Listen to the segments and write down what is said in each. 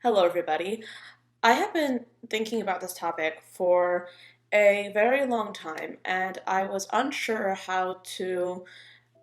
Hello, everybody. I have been thinking about this topic for a very long time, and I was unsure how to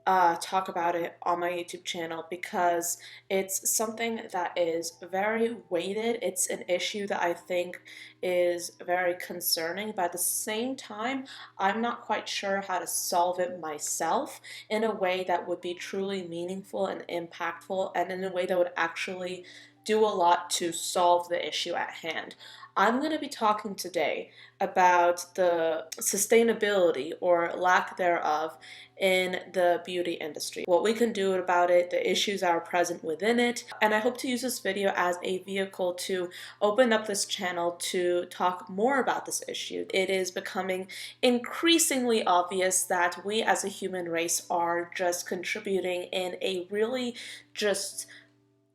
talk about it on my YouTube channel because it's something that is very weighted. It's an issue that I think is very concerning, but at the same time, I'm not quite sure how to solve it myself in a way that would be truly meaningful and impactful, and in a way that would actually do a lot to solve the issue at hand. I'm going to be talking today about the sustainability or lack thereof in the beauty industry, what we can do about it, the issues that are present within it, and I hope to use this video as a vehicle to open up this channel to talk more about this issue. It is becoming increasingly obvious that we as a human race are just contributing in a really just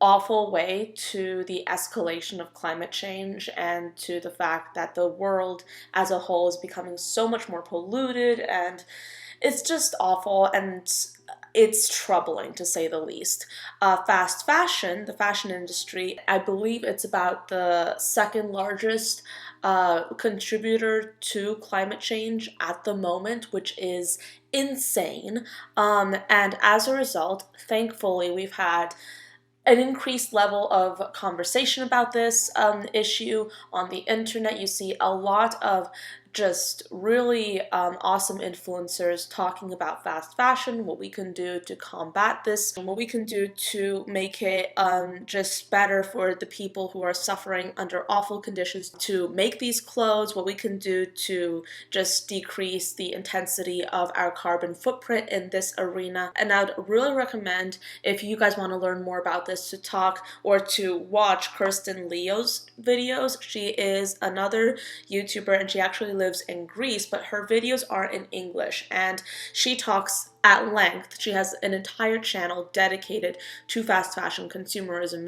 awful way to the escalation of climate change and to the fact that the world as a whole is becoming so much more polluted, and it's just awful and it's troubling to say the least. Fast fashion, the fashion industry, I believe it's about the second largest contributor to climate change at the moment, which is insane. And as a result, thankfully, we've had an increased level of conversation about this issue on the internet. You see a lot of just really awesome influencers talking about fast fashion, what we can do to combat this, and what we can do to make it just better for the people who are suffering under awful conditions to make these clothes, what we can do to just decrease the intensity of our carbon footprint in this arena. And I'd really recommend, if you guys want to learn more about this, to talk or to watch Kristin Leo's videos. She is another YouTuber and she actually lives in Greece, but her videos are in English and she talks at length. She has an entire channel dedicated to fast fashion, consumerism,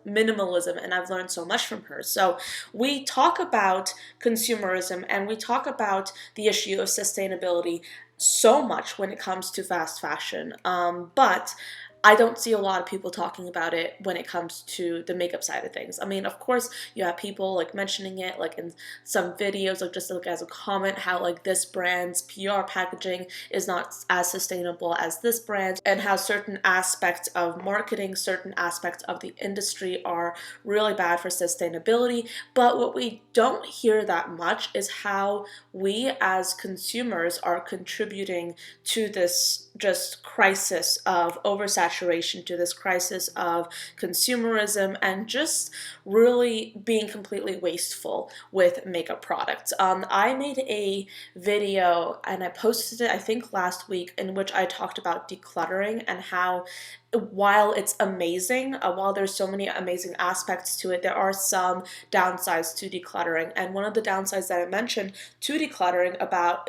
minimalism, and I've learned so much from her. So we talk about consumerism and we talk about the issue of sustainability so much when it comes to fast fashion, but I don't see a lot of people talking about it when it comes to the makeup side of things. I mean, of course, you have people like mentioning it like in some videos, like just like as a comment, how like this brand's PR packaging is not as sustainable as this brand, and how certain aspects of marketing, certain aspects of the industry are really bad for sustainability. But what we don't hear that much is how we as consumers are contributing to this just crisis of oversaturation, to this crisis of consumerism, and just really being completely wasteful with makeup products. I made a video and I posted it I think last week, in which I talked about decluttering and how while it's amazing, while there's so many amazing aspects to it, there are some downsides to decluttering. And one of the downsides that I mentioned to decluttering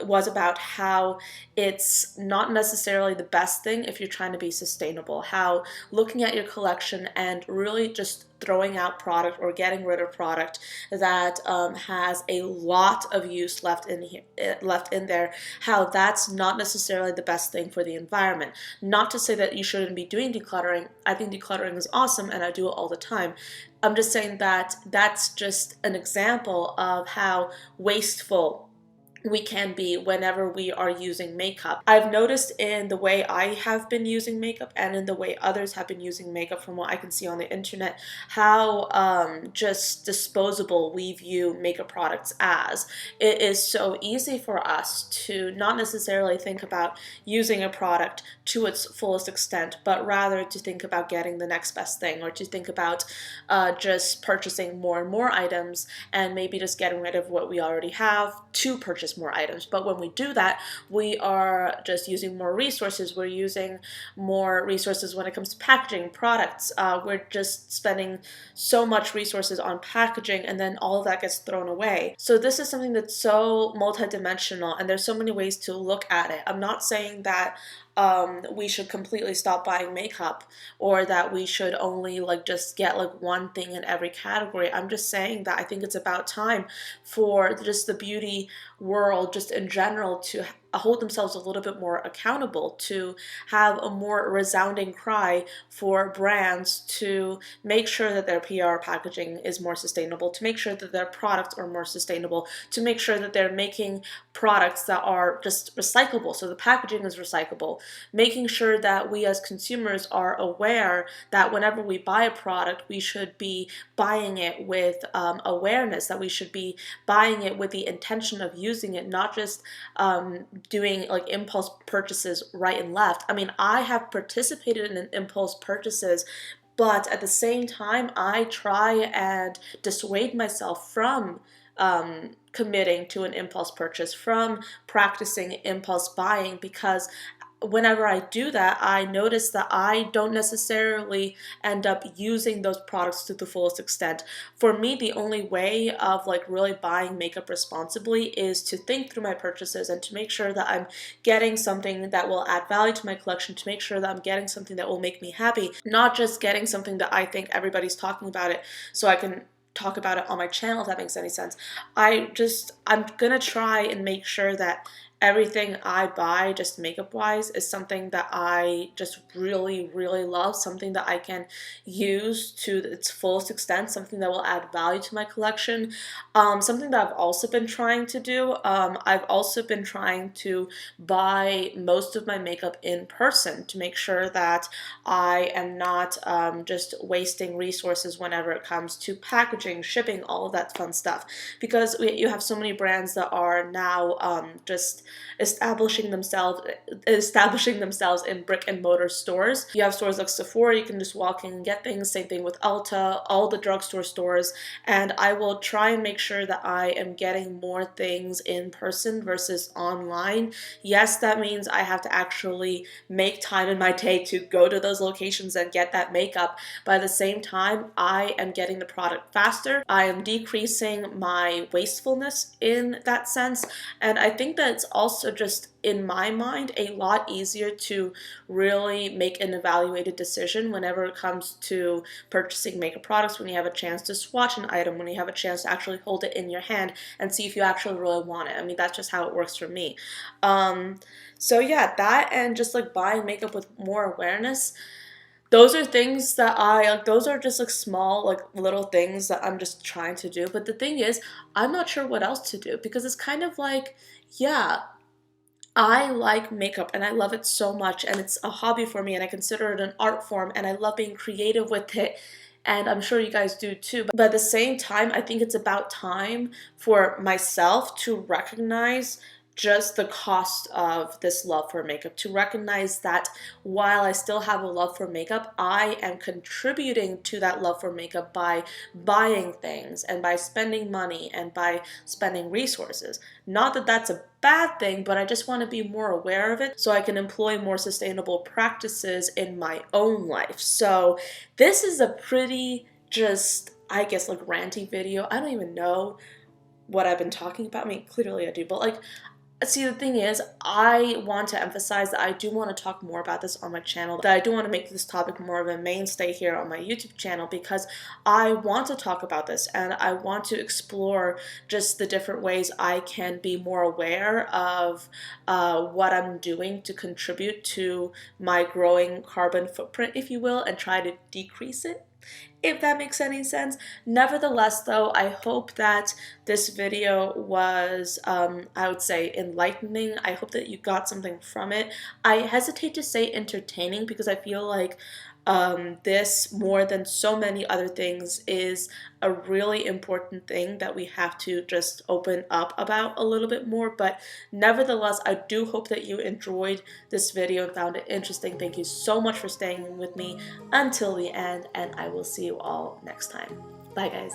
was about how it's not necessarily the best thing if you're trying to be sustainable. How looking at your collection and really just throwing out product or getting rid of product that has a lot of use left in there, how that's not necessarily the best thing for the environment. Not to say that you shouldn't be doing decluttering. I think decluttering is awesome and I do it all the time. I'm just saying that that's just an example of how wasteful we can be whenever we are using makeup. I've noticed in the way I have been using makeup and in the way others have been using makeup, from what I can see on the internet, how just disposable we view makeup products as. It is so easy for us to not necessarily think about using a product to its fullest extent, but rather to think about getting the next best thing, or to think about just purchasing more and more items and maybe just getting rid of what we already have to purchase more items. But when we do that, we are just using more resources. We're using more resources when it comes to packaging products. We're just spending so much resources on packaging, and then all of that gets thrown away. So this is something that's so multidimensional, and there's so many ways to look at it. I'm not saying that we should completely stop buying makeup, or that we should only like just get like one thing in every category. I'm just saying that I think it's about time for just the beauty world just in general to hold themselves a little bit more accountable, to have a more resounding cry for brands to make sure that their PR packaging is more sustainable, to make sure that their products are more sustainable, to make sure that they're making products that are just recyclable, so the packaging is recyclable, making sure that we as consumers are aware that whenever we buy a product, we should be buying it with awareness, that we should be buying it with the intention of using it, not just doing like impulse purchases right and left. I mean, I have participated in impulse purchases, but at the same time, I try and dissuade myself from committing to an impulse purchase, from practicing impulse buying, because whenever I do that, I notice that I don't necessarily end up using those products to the fullest extent. For me, the only way of like really buying makeup responsibly is to think through my purchases and to make sure that I'm getting something that will add value to my collection, to make sure that I'm getting something that will make me happy, not just getting something that I think everybody's talking about it so I can talk about it on my channel, if that makes any sense. I'm gonna try and make sure that everything I buy, just makeup wise, is something that I just really, really love, something that I can use to its fullest extent, something that will add value to my collection. Something that I've also been trying to do, I've also been trying to buy most of my makeup in person to make sure that I am not just wasting resources whenever it comes to packaging, shipping, all of that fun stuff. Because you have so many brands that are now just establishing themselves in brick and mortar stores. You have stores like Sephora, you can just walk in and get things. Same thing with Ulta, all the drugstore stores. And I will try and make sure that I am getting more things in person versus online. Yes, that means I have to actually make time in my day to go to those locations and get that makeup. But at the same time, I am getting the product faster. I am decreasing my wastefulness in that sense. And I think that it's also just, in my mind, a lot easier to really make an evaluated decision whenever it comes to purchasing makeup products, when you have a chance to swatch an item, when you have a chance to actually hold it in your hand and see if you actually really want it. I mean, that's just how it works for me. So yeah, that and just like buying makeup with more awareness, those are things that those are just like small, like little things that I'm just trying to do. But the thing is, I'm not sure what else to do, because it's kind of like, yeah, I like makeup and I love it so much, and it's a hobby for me and I consider it an art form and I love being creative with it. And I'm sure you guys do too. But at the same time, I think it's about time for myself to recognize just the cost of this love for makeup, to recognize that while I still have a love for makeup, I am contributing to that love for makeup by buying things and by spending money and by spending resources. Not that that's a bad thing, but I just want to be more aware of it so I can employ more sustainable practices in my own life. So this is a pretty just, I guess, like ranty video. I don't even know what I've been talking about. I mean, clearly I do, but like, see, the thing is, I want to emphasize that I do want to talk more about this on my channel, that I do want to make this topic more of a mainstay here on my YouTube channel, because I want to talk about this and I want to explore just the different ways I can be more aware of what I'm doing to contribute to my growing carbon footprint, if you will, and try to decrease it, if that makes any sense. Nevertheless, though, I hope that this video was, I would say, enlightening. I hope that you got something from it. I hesitate to say entertaining because I feel like this, more than so many other things, is a really important thing that we have to just open up about a little bit more. But nevertheless, I do hope that you enjoyed this video and found it interesting. Thank you so much for staying with me until the end, and I will see you all next time. Bye, guys.